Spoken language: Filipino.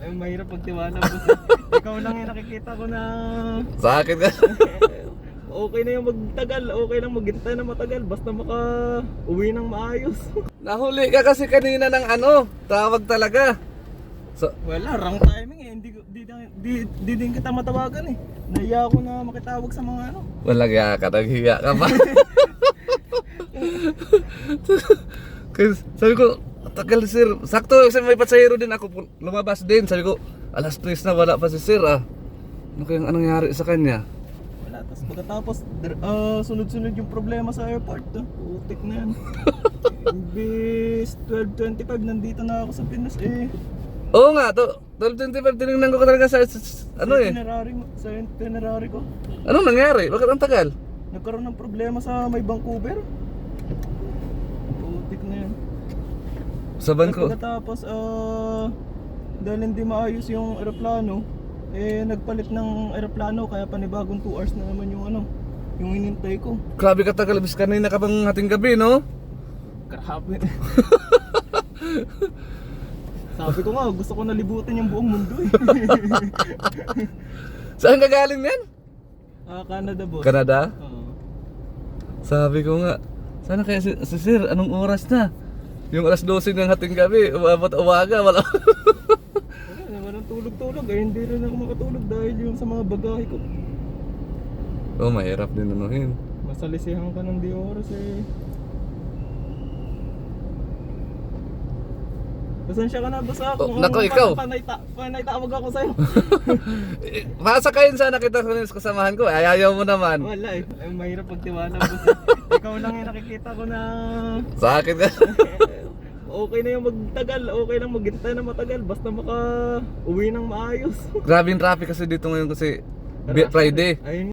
Ay, mahirap pagtiwala boss. Ikaw lang yung nakikita ko na Sa akin ka. okay na yung magtagal, okay lang maghintay na matagal basta maka-uwi ng maayos. Nahuli ka kasi kanina ng ano, tawag talaga. So, Wala, wrong timing eh. Di din kita matawagan eh. Nahiya ako na makitawag sa mga ano. walang ya ka, naghiya ka pa. Kasi sabi ko, tagal sir. Sakto kasi may pasahero din ako. Lumabas din. Sabi ko, alas 3 na wala pa si sir ah. Ano kayang anong nangyari sa kanya? Wala, tapos pagkatapos sunod-sunod yung problema sa airport. Putik na yan. Imbis 12:25 nandito na ako sa Pinas eh. Oo nga, to 12:25 tinignan ko talaga sa ano eh. Sa itinerary ko. Anong nangyari? Bakit ang tagal? Nagkaroon ng problema sa may Vancouver. Putik na yan. Sa bangko. Pagkatapos dahil hindi maayos yung eroplano, eh nagpalit ng eroplano kaya panibagong 2 hours na naman yung ano, yung hinintay ko. Grabe ka tagal, bis kanina ka pang hating gabi, no? Grabe. Sabi ko nga, gusto ko na libutin yung buong mundo eh. Saan ka galing yan? Canada boss. Canada? Oo. Sabi ko nga, sana kaya si sir, anong oras na? Yung alas 12 ng hating gabi, umabot umaga, wala. Wala, walang tulog-tulog eh. Hindi rin ako makatulog dahil yung sa mga bagahe ko. Oh, mahirap din anuhin. Masalisihan ka ng di oras eh. Pasensya ka na boss ah. Oh, nako, ikaw. Panay tawag ako sa'yo. Masakayin sana kita sa kasamahan ko, ayaw mo naman. Wala eh. Ay, mahirap pagtiwala boss. Ikaw lang yung nakikita ko na Sa akin ka. okay na yung magtagal, okay lang maghintay na matagal basta maka-uwi ng maayos. Grabe yung traffic kasi dito ngayon kasi Friday. Ayun